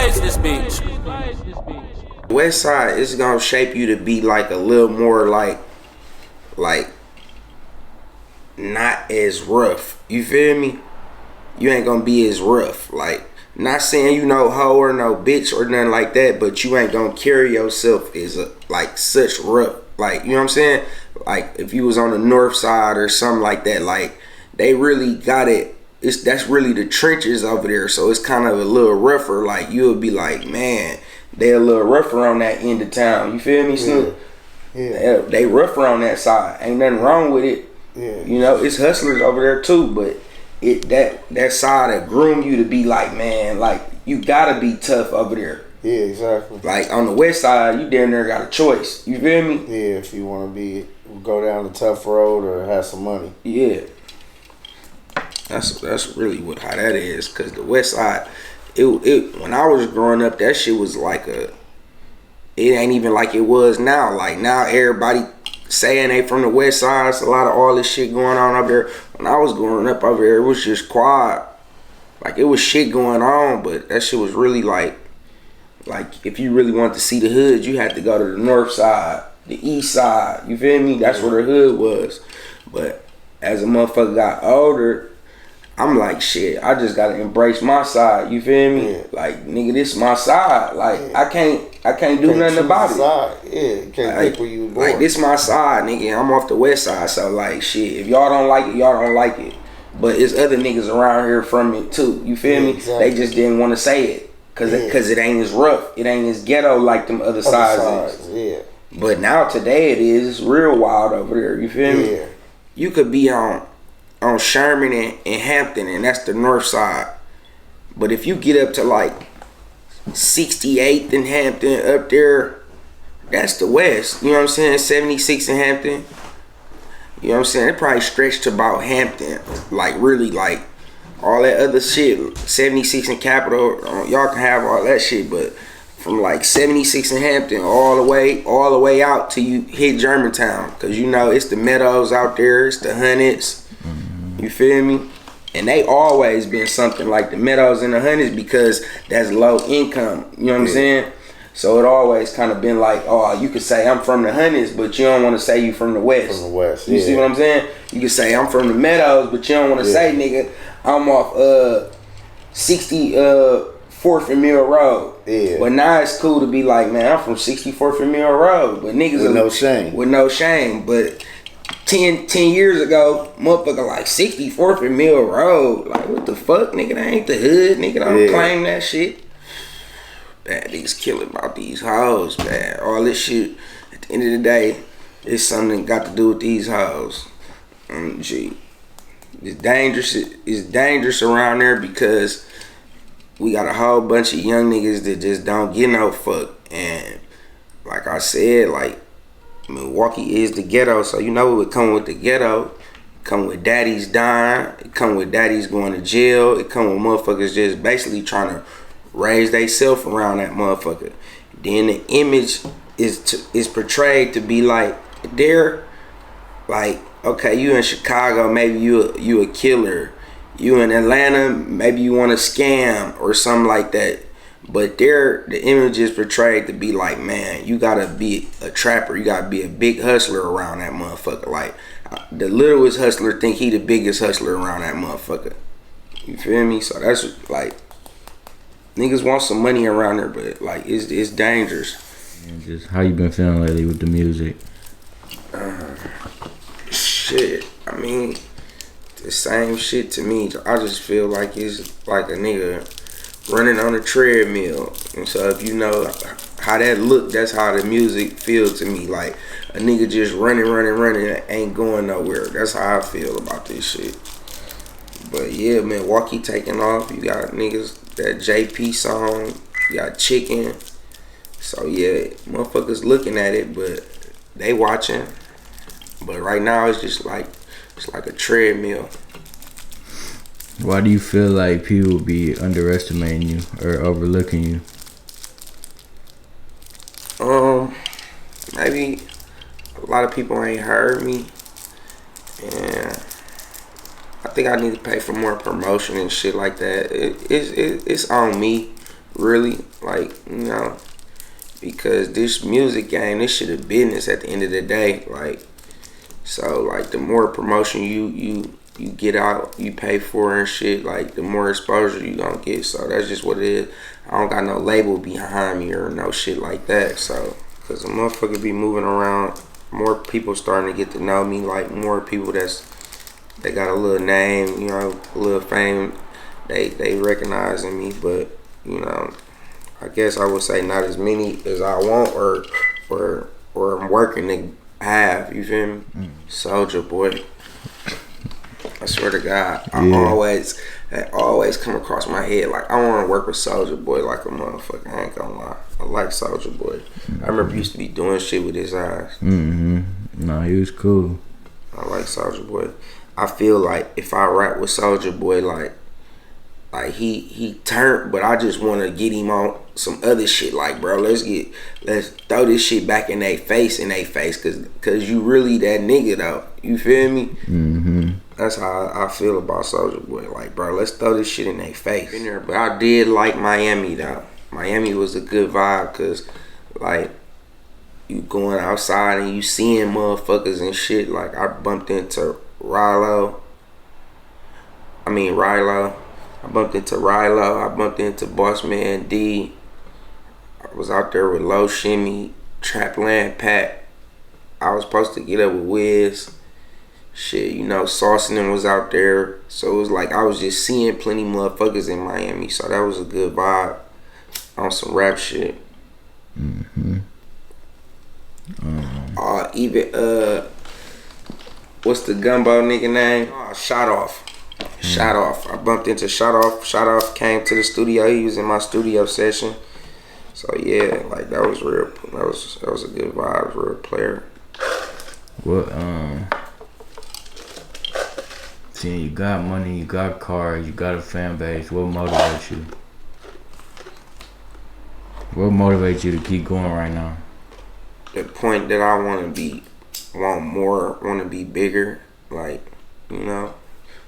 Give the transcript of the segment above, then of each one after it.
blaze this bitch. Westside is gonna shape you to be like a little more like not as rough. You feel me? You ain't gonna be as rough. Like, not saying you no hoe or no bitch or nothing like that, but you ain't gonna carry yourself as like such rough. Like, you know what I'm saying? Like, if you was on the north side or something like that, like, they really got it. That's really the trenches over there, so it's kind of a little rougher. Like, you'll be like, man, they a little rougher on that end of town. You feel me, Snoop? Yeah. They rougher on that side. Ain't nothing wrong with it. Yeah. You know, it's hustlers over there too, but that side that groom you to be like, man, like, you gotta be tough over there. Yeah, exactly. Like, on the west side, you damn near got a choice. You feel me? Yeah, if you want to go down the tough road or have some money. Yeah. That's really how that is. Cause the west side, it when I was growing up, that shit was like it ain't even like it was now. Like, now everybody saying they from the west side. It's a lot of all this shit going on up there. When I was growing up over there, it was just quiet. Like, it was shit going on, but that shit was really like if you really wanted to see the hood, you had to go to the north side, the east side. You feel me? That's where the hood was. But as a motherfucker got older, I'm like, shit, I just gotta embrace my side. You feel me? Yeah. Like, nigga, this is my side. Like, yeah. I can't do nothing about it. Side. Yeah, you can't pick where you was born. Like, this my side, nigga. I'm off the west side, so like, shit, if y'all don't like it, y'all don't like it. But it's other niggas around here from it too. You feel me? Exactly. They just didn't want to say it cause it ain't as rough. It ain't as ghetto like them other sides is. Yeah. But now today it is. It's real wild over there. You feel me? Yeah. You could be on Sherman and Hampton, and that's the north side. But if you get up to like 68th and Hampton up there, that's the west. You know what I'm saying? 76 and Hampton. You know what I'm saying? It probably stretched to about Hampton. Like, really, like, all that other shit. 76 and Capitol, y'all can have all that shit, but from like 76 and Hampton all the way out till you hit Germantown. Cause you know, it's the Meadows out there, it's the Hundreds. You feel me? And they always been something like the Meadows and the Hundreds because that's low income. You know what I'm saying? So it always kind of been like, oh, you could say I'm from the Hundreds, but you don't want to say you from the West. From the West, You see what I'm saying? You can say I'm from the Meadows, but you don't want to say, nigga, I'm off 64th and Mill Road. Yeah. But now it's cool to be like, man, I'm from 64th and Mill Road. But niggas with no shame. With no shame. But 10 years ago, motherfucker like 64th and Mill Road. Like, what the fuck, nigga? That ain't the hood, nigga. Don't claim that shit. Man, these killing about these hoes, man. All this shit, at the end of the day, it's something that got to do with these hoes. Gee. It's dangerous around there because we got a whole bunch of young niggas that just don't get no fuck. And like I said, like, Milwaukee is the ghetto, so you know it come with the ghetto. It come with daddies dying. It come with daddies going to jail. It come with motherfuckers just basically trying to raise theyself around that motherfucker. Then the image is portrayed to be like, they're like, okay, you in Chicago, maybe you a killer. You in Atlanta, maybe you want to scam or something like that. But the image is portrayed to be like, man, you gotta be a trapper. You gotta be a big hustler around that motherfucker. Like, the littlest hustler think he the biggest hustler around that motherfucker. You feel me? So that's like, niggas want some money around there, but like, it's dangerous. And just how you been feeling lately with the music? Shit, I mean, the same shit to me. I just feel like it's like a nigga running on a treadmill. And so if you know how that look, that's how the music feels to me. Like a nigga just running, ain't going nowhere. That's how I feel about this shit. But yeah, Milwaukee taking off. You got niggas, that JP song. You got Chicken. So yeah, motherfuckers looking at it, but they watching. But right now it's just like, it's like a treadmill. Why do you feel like people be underestimating you or overlooking you? Maybe a lot of people ain't heard me, and I think I need to pay for more promotion and shit like that. It's on me. really, like, because this music game, this shit is business at the end of the day, like, so, like, the more promotion you get out, you pay for and shit, like, the more exposure you gonna get, so that's just what it is. I don't got no label behind me or no shit like that, so, because a motherfucker be moving around, more people starting to get to know me, like, more people they got a little name, a little fame, they recognizing me, but, I guess I would say not as many as I want or I'm working to have, you feel me? Soulja boy. I swear to God, that always come across my head. Like, I want to work with Soulja boy like a motherfucker. I ain't gonna lie. I like Soulja boy. I remember he used to be doing shit with his eyes. No, he was cool. I like Soulja boy. I feel like if I rap with Soulja boy, like he turned, but I just want to get him on some other shit. Like, bro, let's throw this shit back in they face, cause you really that nigga though. You feel me? That's how I feel about Soulja boy. Like, bro, let's throw this shit in they face. But I did like Miami though. Miami was a good vibe, cause like you going outside and you seeing motherfuckers and shit. Like, I bumped into Rilo. I bumped into Rilo. I bumped into Bossman D. I was out there with Low Shimmy, Trapland Pat. I was supposed to get up with Wiz. Shit, Saucenin was out there. So it was like I was just seeing plenty motherfuckers in Miami. So that was a good vibe on some rap shit. Even what's the gumbo nigga name? Shot Off. Shot Off. I bumped into Shot Off. Shot Off came to the studio. He was in my studio session. So yeah, like that was real. That was a good vibe. Real player. What seeing you got money, you got cars, you got a fan base. What motivates you? What motivates you to keep going right now? The point that I want to be bigger. Like,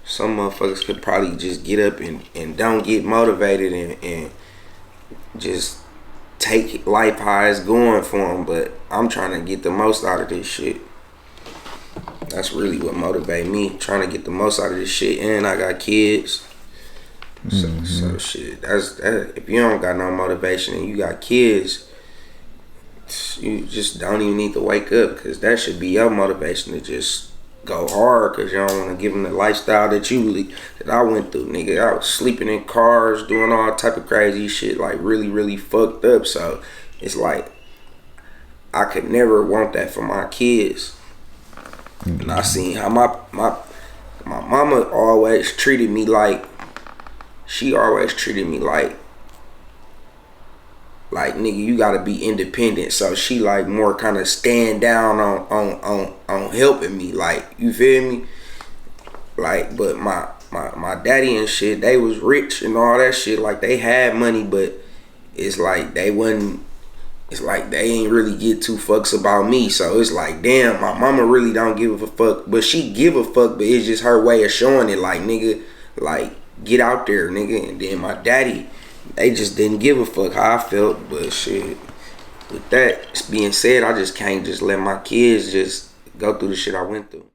some motherfuckers could probably just get up and don't get motivated and just take life how it's going for them. But I'm trying to get the most out of this shit. That's really what motivates me. Trying to get the most out of this shit. And I got kids. So shit. If you don't got no motivation and you got kids, you just don't even need to wake up, because that should be your motivation to just go hard, because you don't want to give them the lifestyle that I went through, nigga. I was sleeping in cars, doing all type of crazy shit, like really, really fucked up. So it's like I could never want that for my kids. And I seen how my mama always treated me like, nigga, you gotta be independent. So she like more kind of stand down on helping me, like, you feel me? Like, but my daddy and shit, they was rich and all that shit, like they had money, but it's like they ain't really get two fucks about me. So it's like, damn, my mama really don't give a fuck, but she give a fuck, but it's just her way of showing it, like, nigga, like, get out there, nigga. And then my daddy, they just didn't give a fuck how I felt. But shit, with that being said, I just can't just let my kids just go through the shit I went through.